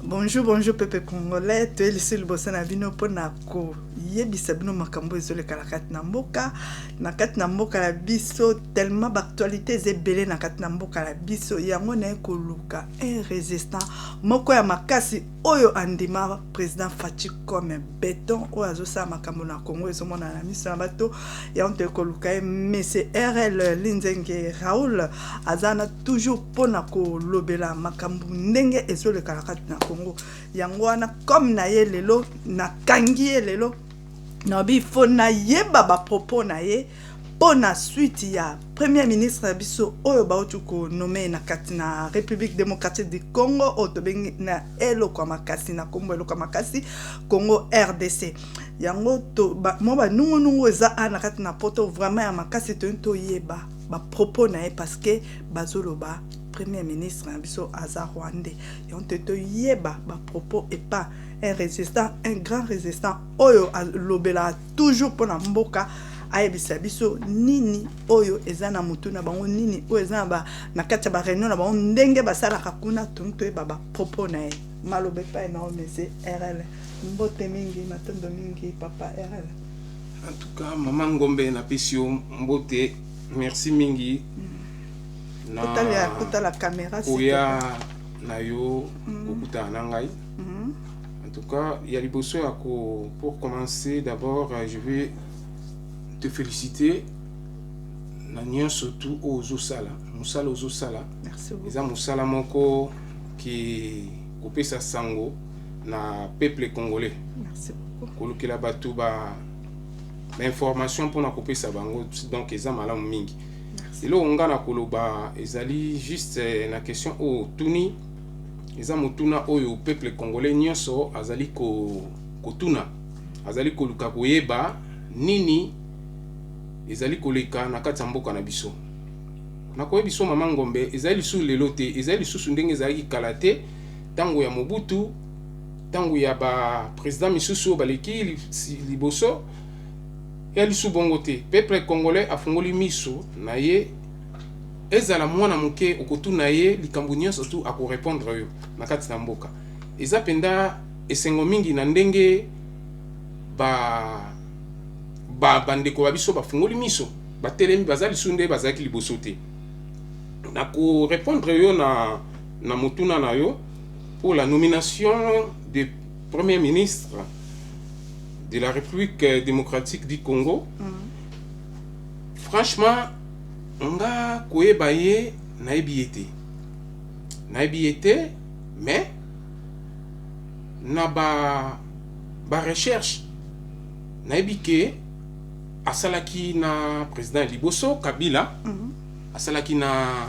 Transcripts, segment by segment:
Bonjour, bonjour, peuple congolais. Tu es ici le boss na vino ponako. Yebisa bino makambo ezole kala kati na mboka. Na kati na mboka la biso tellement d'actualité zebele na kati na mboka la biso. Yango na ekoluka un résistant moko ya makasi oyo andima président Faci comme béton oyo azosa makambo na Congo ezomona na miso na bato ya onte ekoluka monsieur RL Linzenge Raoul azana toujours pona ko lobela makambo ndenge ezole kala kati na Congo yango wana comme na ye lelo na kangi ye lelo na bifo na yeba ba propos na ye pona suite ya premier ministre biso oyo bautu ko nommé na kati na République démocratique du Congo otobengi na eloko makasi na kombo eloko makasi Congo RDC yango to mo ba nungu eza ana kati na poto vraiment ya makasi to yeba ba propos na ye parce que bazoloba premier ministre biso aza rwandais yonte to yeba ba propos et pas un résistant un grand résistant oyo lobela toujours pona mboka ayebisa biso nini oyo ezana mutu na bango nini oyo ezana ba na kati ba réunion na bango ndenge basala kakuna tonto baba propos na ye malobe pa na monsieur RL mbote mingi matondo mingi papa RL. En tout cas maman Ngombe na pesio mbote merci mingi na kota la caméra oya na yo okuta na ngai. En tout cas il y a liboso ya ko pour commencer d'abord je vais te féliciter na nyon surtout aux osala musala aux osala merci beaucoup eza musala moko qui kopesa sango na peuple congolais. Merci beaucoup kolukela bato ba information pour na kopesa bango donc eza malamu mingi. Elo nga na koloba ezali juste na question o tuni eza mutuna oyo peuple congolais nyonso azali kotuna azali koluka koyeba nini ezali koleka na kati ya mboka na biso na koyebi biso mama Ngombe ezali su lelo te ezali susu ndenge ezali kala te tango ya Mobutu tango ya ba président misusu baleki liboso ya lisu bongo te peuple congolais afungoli miso na ye ezala mwana muke okotuna ye likambo nyonso tu akorépondre yo na kati na mboka eza penda esengo mingi na ndenge bandeko babiso bafungoli miso batelemi bazali sunde bazaki liboso te na ko répondre yo na mutuna na yo pour la nomination de premier ministre de la République démocratique du Congo. Franchement nga koyeba ye nayebi ete mais na ba recherche nayebi ke asalaki na président liboso Kabila asalaki na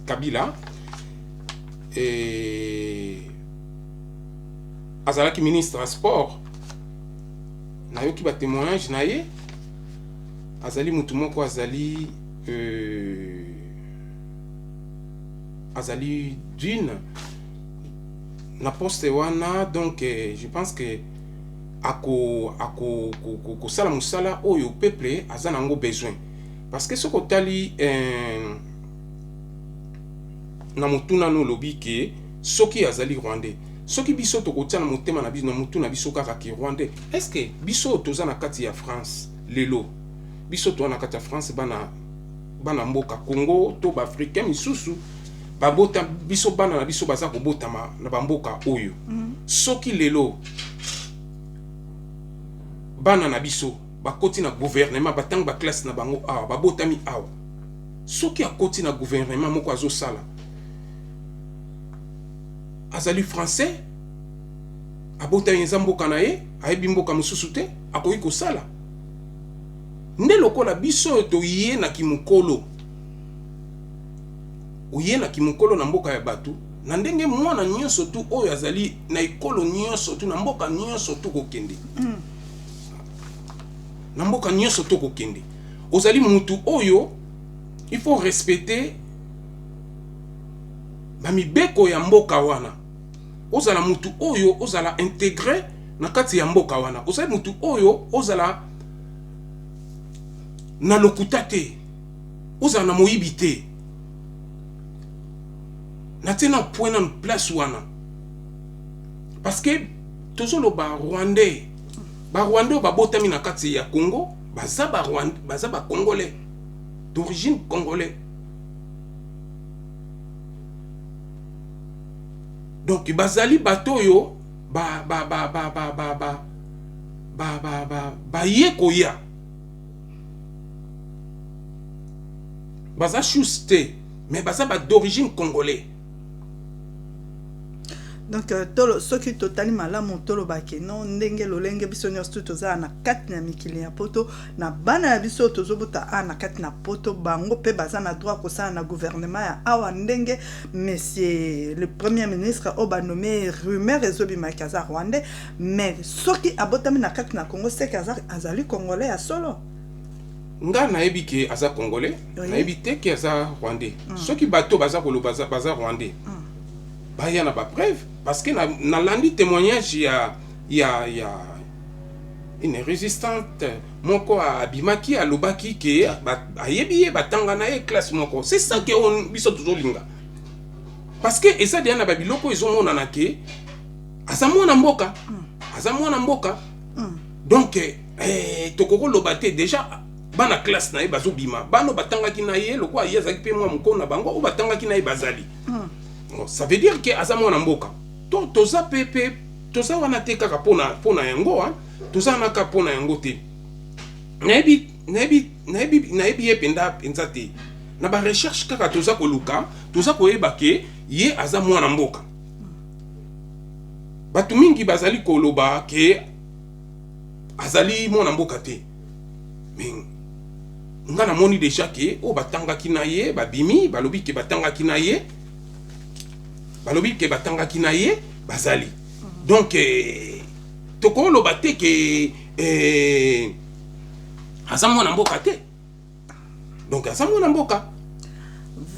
Kabila et azalaki ministre à sport nayoki ba témoignage na ye azali mutu moko azali d'une na poste wana donc je pense que ako sala musala oyo peuple aza nango besoin parce que soko tali na mutuna no lobi ke soki azali rwandais soki biso tokotia na motema na biso na mutu na biso kaka ki rwandais est-ce que biso toza na kati ya France lelo biso to na kati ya France bana mboka Congo to ba africain misusu babota biso bana na biso baza kobotama na bamboka oyo soki lelo bana na biso bakoti na gouvernement batang ba classe na bango awa babotami awa soki akoti na gouvernement moko azosala azali français abotami eza mboka na ye ayebi mboka mosusu te akoki kosala nde lokola biso toye na kimukolo oye na kimukolo na mboka ya batu na ndenge mwana nyonso tu oyo azali na ekolo nyonso tu na mboka nyonso tu kokende na mboka nyonso to kokende ozali mutu oyo il faut respecter bamibeko ya mboka wana ozala mutu oyo ozala intégré na kati ya mboka wana ozali mutu oyo ozala na lokuta te ozala na moyibi te na tena point na place wana parce que tozolo ba rwandais babotami na kati ya Congo baza ba congolais d'origine congolais. Donc bazali bato yo ye koya baza juste mais baza d'origine congolais. Donc ceux qui totali malamu tolo bakeno ndenge lolenge biso nyonso toza na kati na mikili ya poto na bana ya biso tozobota na kati na poto bango pe baza na droit kosala na gouvernement ya awa ndenge monsieur le premier ministre oba nommé rumeur ezobima kaza rwandais mais soki abotami na kati na Congo c'est kaza azali congolais ya solo. Nga nayebi ke aza congolais nayebi te ke aza rwandais soki bato baza koloba baza rwandais baya na ba preuve parce que na landi témoignage ya une résistante moko abimaki alobaki ke ayebi ye batanga na ye classe moko. C'est ça que on biso tozolinga parce que eza dia na babiloko ezomona na ke aza mwana mboka donc tokoko lobate déjà bana classe na ye bazobima bano batangaki na ye lokwa ye azaki pe mwa mukona bango o batangaki na ye bazali. Ça veut dire que aza mwana mboka toza pepe toza wana te kaka pona yango toza naka pona yango te nayebi ye penza te na ba recherche kaka toza koluka toza koyeba ke ye aza mwana mboka. Bato mingi bazali koloba ke azali mwana mboka te mais nga na moni déjà ke o batangaki na ye babimi balobi ke batangaki na ye bazali. Donc toko lo batte ke aza mwana mboka te donc aza mwana mboka.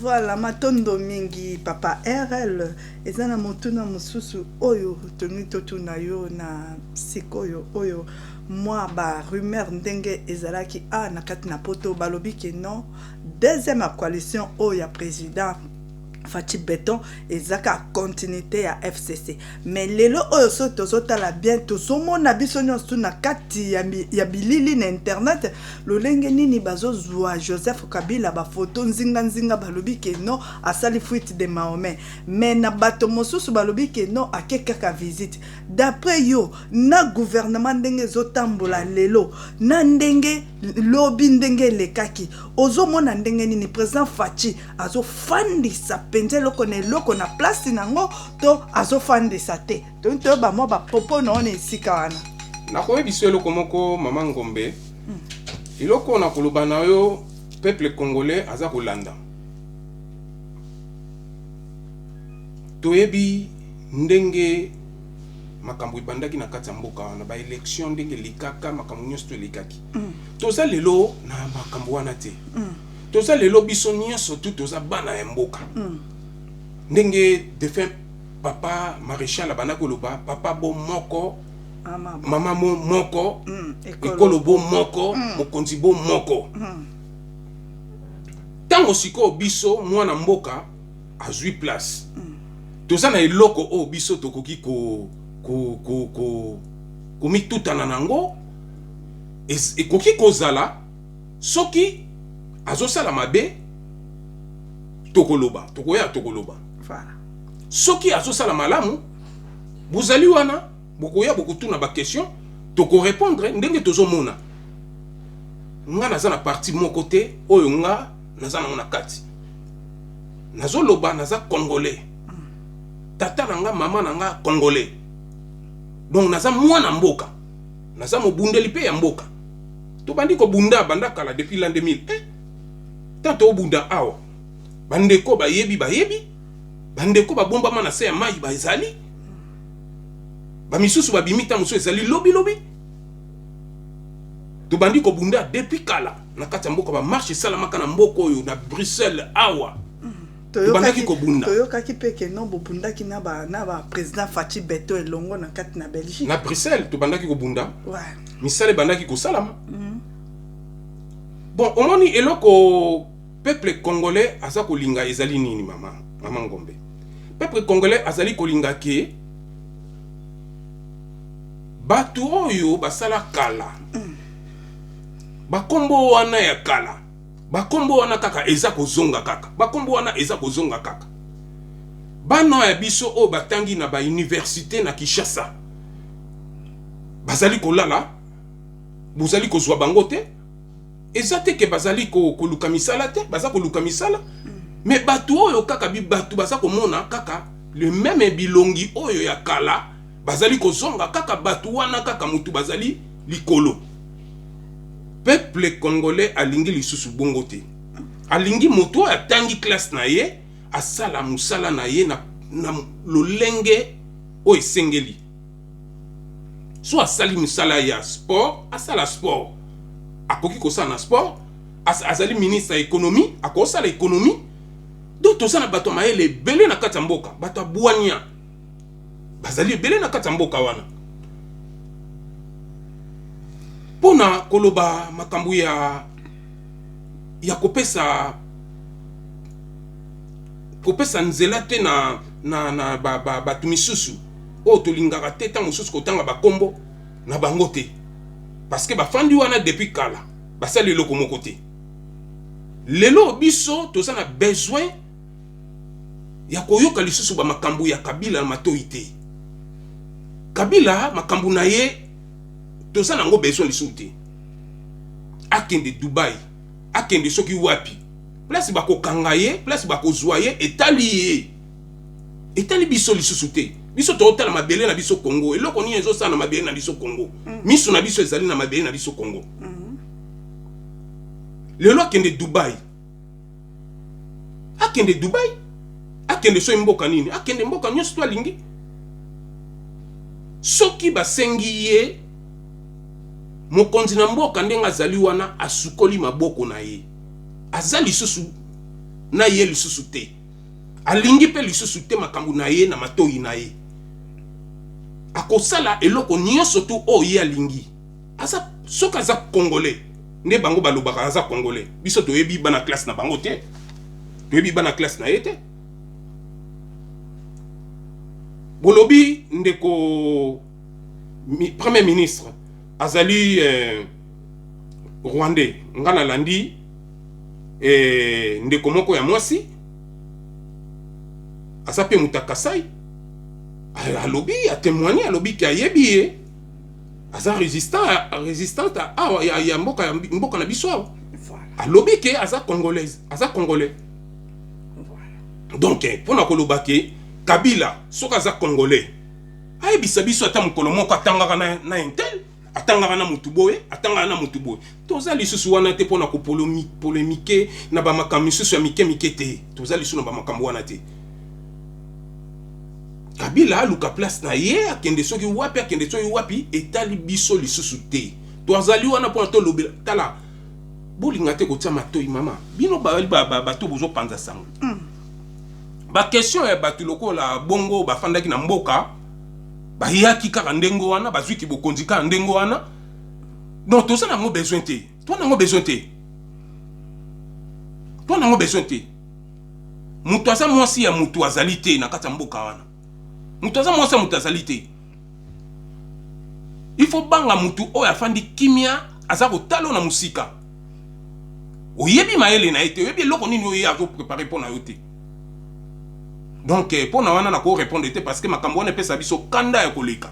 Voilà matondo mingi papa RL ezana motuna mususu oyo tonu totuna yo na sikoyo oyo moi ba rumeur ndenge ezalaki na kati na poto balobi ke non deuxième coalition oyo ya président Fachi Béton ezaka continuité ya FCC mais lelo oyo so tozotala bien tozomona biso nyonso na kati ya bilili na internet lolenge nini bazozwa Joseph Kabila ba photo nzinga balobi ke non asali fuite de Mahomet mais na bato mosusu balobi ke non akeka visite d'après yo na gouvernement ndenge zotambola lelo na ndenge lobi ndenge lekaki ozomona ndenge nini président Fachi azofandisa penze loko na place nango to azofandisa te to ba mo ba popo na one esika wana na koyebiso eloko moko mama Ngombe iloko na koloba na yo peuple congolais aza kolanda toyebi ndenge makambo ibandaki na kati ya mboka wana ba election ndenge likaka makambo nyonso likaki toza lelo na makambo wana te toza lelo biso nyonso tu toza bana ya mboka ndenge défunt papa maréchal abana koloba papa bo moko mama moko ekolo bo moko mokonzi bo moko tango siko biso mwana mboka azwi place toza na eloko o biso tokoki komitutana nango ekoki kozala soki azosala mabe tokoloba tokoloba soki azosala malamu bozali wana bokoya bokutuna ba question toko répondre ndenge tozomona nga naza na parti moko te oyo nga naza na kati nazoloba naza congolais tata nanga mama nanga congolais donc naza mwana mboka naza mobundeli pe ya mboka to bandi ko bunda banda kala depuis l'an 2000 tanto bunda awa bandeko bayebi bandeko babomba mana se ya mai bazali ba misusu babimita musu ezali lobi to bandi ko bunda depuis kala na kati ya mboka ba marche salamaka na mboko oyo na Bruxelles awa toyokaki ko bunda toyokaki peke no bobundaki na ba président Fachi Béton elongo na kati na Belgique na Bruxelles to bandaki ko bunda ouais misale bandaki ko salama bon omoni eloko peuple congolais aza kolinga ezali nini mama Ngombe peuple congolais azali kolinga ke Batu oyo basala kala. Bakombo wana ya kala. Bakombo wana kaka eza kozonga kaka. Bakombo wana eza kozonga kaka. Bana ya biso o batangi na ba université na Kinshasa. Bazali kolala. Bozali kozwa bango te. Eza te ke bazali koluka misala te. Baza koluka misala. Mais batu oyo kaka batu baza komona kaka le même bilongi oyo ya kala. Bazali kozonga kaka batu wana kaka mutu bazali likolo. Peuple congolais alingi lisusu bongo te. Alingi moto atangi classe na ye, asala musala na ye na lolenge o esengeli. So asali musala ya sport, asala sport. Akoki kosala na sport, azali ministre ya économie, akosala économie. Donc tosana bato maele belé na kati ya mboka, bato abwanya. Bazali belé na kati ya mboka wana. Pona koloba makambu ya kopesa nzela te na batu misusu o tolingaka te ta mosusu kotanga bakombo na bango te parce que bafandi wana depuis kala basali eloko moko te. Lelo biso tozana besoin ya koyoka lisusu ba makambu ya Kabila na matoi te. Kabila makambu na ye tozana ngo besoin lisusu te. Akende Dubai, akende soki wapi. Place bako kangaye, place bako zwaye etali biso lisusu te. Biso totala mabele na biso Congo. Eloko nini ezo sana mabele na biso Congo. Miso na biso ezali na mabele na biso Congo. Lelo akende Dubai. Akende Dubai. Akende so mboka nini? Akende mboka nyonso to alingi. Soki basengi ye mokonzi na mboka ndenga azali wana asukoli maboko na ye. Azali susu na ye lisusu te. Alingi pe lisusu te makambu na ye na matoi na ye. Akosala eloko nyonso tu o ye alingi. Asa soka za congolais. Nde bango balobaka aza congolais. Biso toyebi bana classe na bango te. Toyebi bana classe na ye te. Bolobi ndeko premier ministre azali Rwandais ngana landi ndeko moko ya mwasi asape mutakasai alobi a témoigné alobi ki ayebi ye aza résistant ya mboka na biso alobi ke aza congolais donc pona koloba ke Kabila soka aza congolais ayebisa biso ata mokolo moko atangaka na intel atangaka na mutuboye atangaka na mutuboye toza lisusu wana te pona ko polémique na ba makambo misusu ya mike te toza lisusu na ba makambo wana te. Kabila aluka place na ye akende soki wapi etali biso lisusu te tozali wana pona to lobela tala bolinga te kotia matoi mama bino bato bozo panza sango. Ba question ya batu lokola bongo bafandaki na mboka bayaki kaka ndengo wana bazwiki bokonzi kaka ndengo wana donc toza nango besoin te mutu aza mwasi ya mutu azali te na kati ya mboka wana mutu aza mwasi ya mutu azali te. Il faut banga mutu oyo afandi kimia aza kotalo na musika oyebi mayele na ete oyebi eloko nini oyo azo préparer pona yo te. Donc pour na wana na ko répondre te parce que makambo wana pesa biso kanda ya koleka.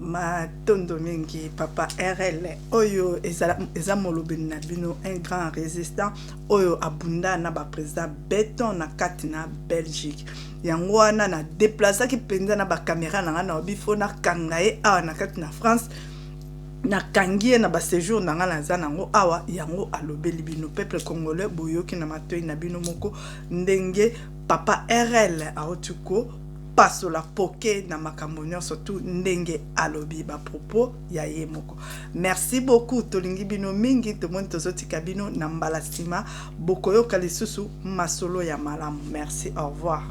Matondo mingi papa RL oyo eza molobi na bino un grand résistant oyo abunda na ba président Beton na kati na Belgique. Yango wana na déplacer ki penza na ba caméra na ngana bifo na kangaye awa na kati na France. Na kangie na ba séjour na ngana za nango awa yango alobeli bino peuple congolais boyoki na matoi na bino moko ndenge papa RL aotuko paso la poke na makambo nyonso tu ndenge alobi ba propos ya ye moko. Merci beaucoup tolingi bino mingi to moni tozotika bino na mbala sima bokoyoka lisusu masolo ya malamu. Merci, au revoir.